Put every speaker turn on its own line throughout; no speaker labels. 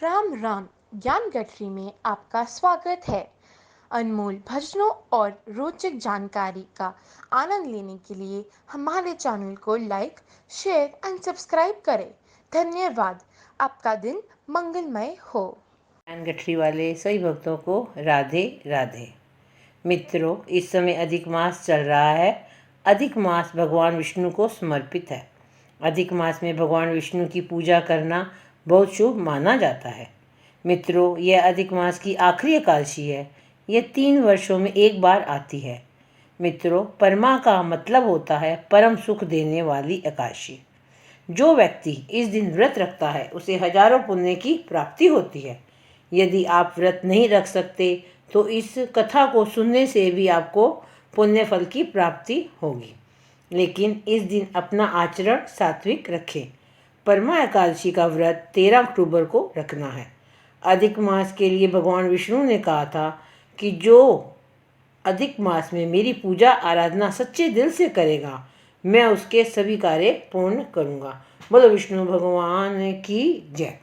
राम राम। ज्ञान गठरी में आपका स्वागत है। अनमोल भजनों और रोचक जानकारी का आनंद लेने के लिए हमारे चैनल को लाइक, शेयर एंड सब्सक्राइब करें। धन्यवाद। आपका दिन मंगलमय हो।
ज्ञान गठरी वाले सभी भक्तों को राधे राधे। मित्रों, इस समय अधिक मास चल रहा है। अधिक मास भगवान विष्णु को समर्पित है। अधिक मास में भगवान विष्णु की पूजा करना बहुत शुभ माना जाता है। मित्रों, यह अधिक मास की आखिरी एकादशी है। यह 3 वर्षों में एक बार आती है। मित्रों, परमा का मतलब होता है परम सुख देने वाली एकादशी। जो व्यक्ति इस दिन व्रत रखता है उसे हजारों पुण्य की प्राप्ति होती है। यदि आप व्रत नहीं रख सकते तो इस कथा को सुनने से भी आपको पुण्य फल की प्राप्ति होगी। लेकिन इस दिन अपना आचरण सात्विक रखें। परमा एकादशी का व्रत 13 अक्टूबर को रखना है। अधिक मास के लिए भगवान विष्णु ने कहा था कि जो अधिक मास में मेरी पूजा आराधना सच्चे दिल से करेगा, मैं उसके सभी कार्य पूर्ण करूँगा। बोलो विष्णु भगवान की जय।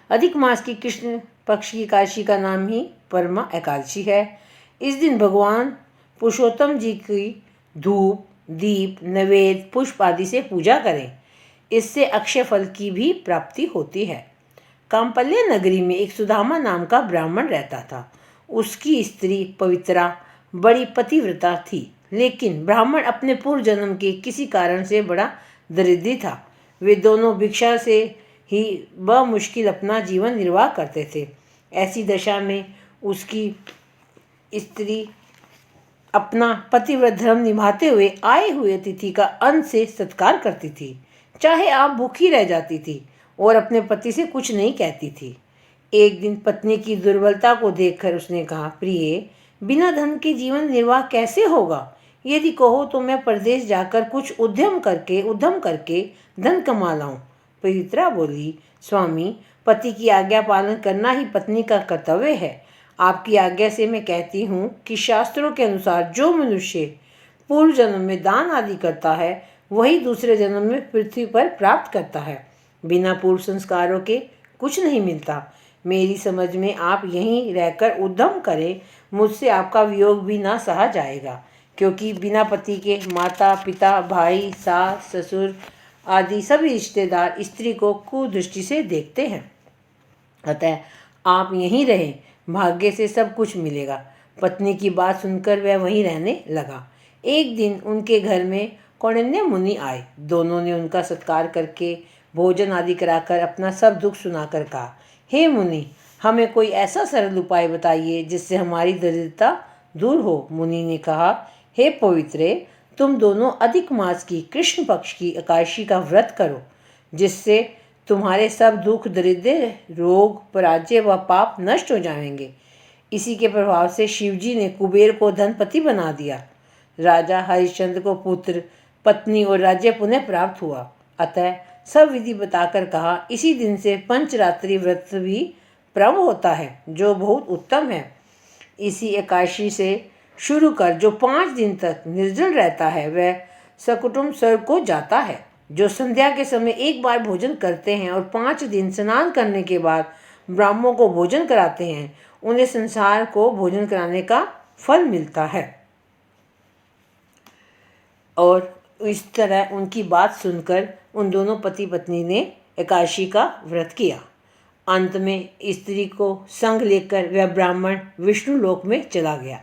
अधिक मास की कृष्ण पक्ष की एकादशी का नाम ही परमा एकादशी है। इस दिन भगवान पुरुषोत्तम जी की धूप, दीप, नैवेद्य, पुष्प आदि से पूजा करें। इससे अक्षय फल की भी प्राप्ति होती है। काम्पल्य नगरी में एक सुदामा नाम का ब्राह्मण रहता था। उसकी स्त्री पवित्रा बड़ी पतिव्रता थी, लेकिन ब्राह्मण अपने पूर्व जन्म के किसी कारण से बड़ा दरिद्री था। वे दोनों भिक्षा से ही बमुश्किल अपना जीवन निर्वाह करते थे। ऐसी दशा में उसकी स्त्री अपना पतिव्रत धर्म निभाते हुए आए हुए अतिथि का अन्न से सत्कार करती थी, चाहे आप भूखी रह जाती थी, और अपने पति से कुछ नहीं कहती थी। एक दिन पत्नी की दुर्बलता को देखकर उसने कहा, प्रिय, बिना धन के जीवन निर्वाह कैसे होगा? यदि कहो तो मैं परदेश जाकर कुछ उद्यम करके धन कमा लाऊं। पवित्रा बोली, स्वामी, पति की आज्ञा पालन करना ही पत्नी का कर्तव्य है। आपकी आज्ञा से मैं कहती हूँ कि शास्त्रों के अनुसार जो मनुष्य पूर्व जन्म में दान आदि करता है वही दूसरे जन्म में पृथ्वी पर प्राप्त करता है। बिना पूर्व संस्कारों के कुछ नहीं मिलता। मेरी समझ में आप यहीं रहकर उद्यम करें। मुझसे आपका वियोग भी ना सहा जाएगा, क्योंकि बिना पति के माता पिता, भाई, सास, ससुर आदि सभी रिश्तेदार स्त्री को कुदृष्टि से देखते हैं। अतः आप यहीं रहें, भाग्य से सब कुछ मिलेगा। पत्नी की बात सुनकर वह वहीं रहने लगा। एक दिन उनके घर में कौंडिन्य मुनि आए। दोनों ने उनका सत्कार करके भोजन आदि कराकर अपना सब दुख सुनाकर कहा, हे मुनि, हमें कोई ऐसा सरल उपाय बताइए जिससे हमारी दरिद्रता दूर हो। मुनि ने कहा, हे पवित्रे, तुम दोनों अधिक मास की कृष्ण पक्ष की एकादशी का व्रत करो, जिससे तुम्हारे सब दुख, दरिद्र, रोग, पराजय व पाप नष्ट हो जाएंगे। इसी के प्रभाव से शिवजी ने कुबेर को धनपति बना दिया। राजा हरिश्चंद्र को पुत्र, पत्नी और राज्य पुनः प्राप्त हुआ। अतः सब विधि बताकर कहा, इसी दिन से पंचरात्रि व्रत भी प्रारंभ होता है, जो बहुत उत्तम है। इसी एकादशी से शुरू कर जो 5 दिन तक निर्जल रहता है वह सकुटुम्ब स्वर्ग को जाता है। जो संध्या के समय एक बार भोजन करते हैं और 5 दिन स्नान करने के बाद ब्राह्मणों को भोजन कराते हैं, उन्हें संसार को भोजन कराने का फल मिलता है। और इस तरह उनकी बात सुनकर उन दोनों पति पत्नी ने एकादशी का व्रत किया। अंत में स्त्री को संग लेकर वह ब्राह्मण विष्णु लोक में चला गया।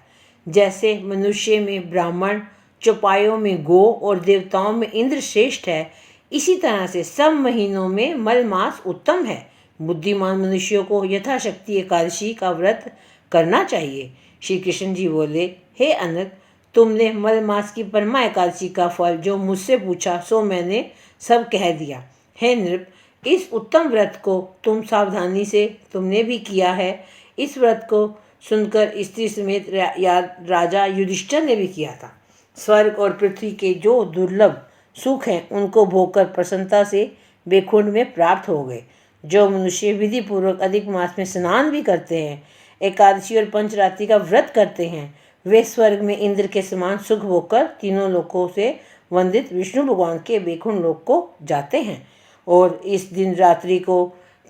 जैसे मनुष्य में ब्राह्मण, चौपायों में गो और देवताओं में इंद्र श्रेष्ठ है, इसी तरह से सब महीनों में मलमास उत्तम है। बुद्धिमान मनुष्यों को यथाशक्ति एकादशी का व्रत करना चाहिए। श्री कृष्ण जी बोले, हे अनंत, तुमने मलमास की परमा एकादशी का फल जो मुझसे पूछा सो मैंने सब कह दिया। हे नृप, इस उत्तम व्रत को तुम सावधानी से तुमने भी किया है। इस व्रत को सुनकर स्त्री समेत राजा युधिष्ठिर ने भी किया था। स्वर्ग और पृथ्वी के जो दुर्लभ सुख हैं उनको भोगकर प्रसन्नता से बेखुंड में प्राप्त हो गए। जो मनुष्य विधि पूर्वक अधिक मास में स्नान भी करते हैं, एकादशी और पंचरात्रि का व्रत करते हैं, वे स्वर्ग में इंद्र के समान सुख भोगकर तीनों लोकों से वंदित विष्णु भगवान के बेखुंड लोक को जाते हैं। और इस दिन रात्रि को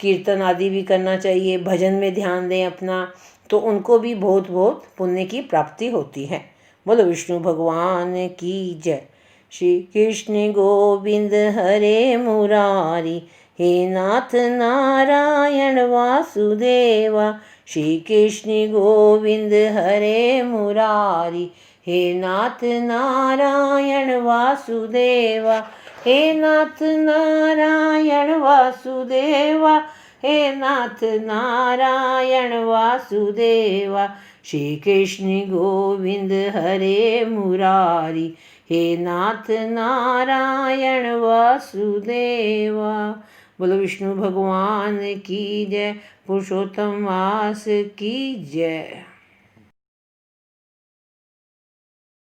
कीर्तन आदि भी करना चाहिए, भजन में ध्यान दें अपना, तो उनको भी बहुत बहुत पुण्य की प्राप्ति होती है। बोलो विष्णु भगवान की जय। श्री कृष्ण गोविंद हरे मुरारी, हे नाथ नारायण वासुदेवा। श्री कृष्ण गोविंद हरे मुरारी, हे नाथ नारायण वासुदेवा। हे नाथ नारायण वासुदेवा, हे नाथ नारायण वासुदेवा। श्री कृष्ण गोविंद हरे मुरारी, हे नाथ नारायण वासुदेवा। बोलो विष्णु भगवान की जय, पुरुषोत्तम मास की जय।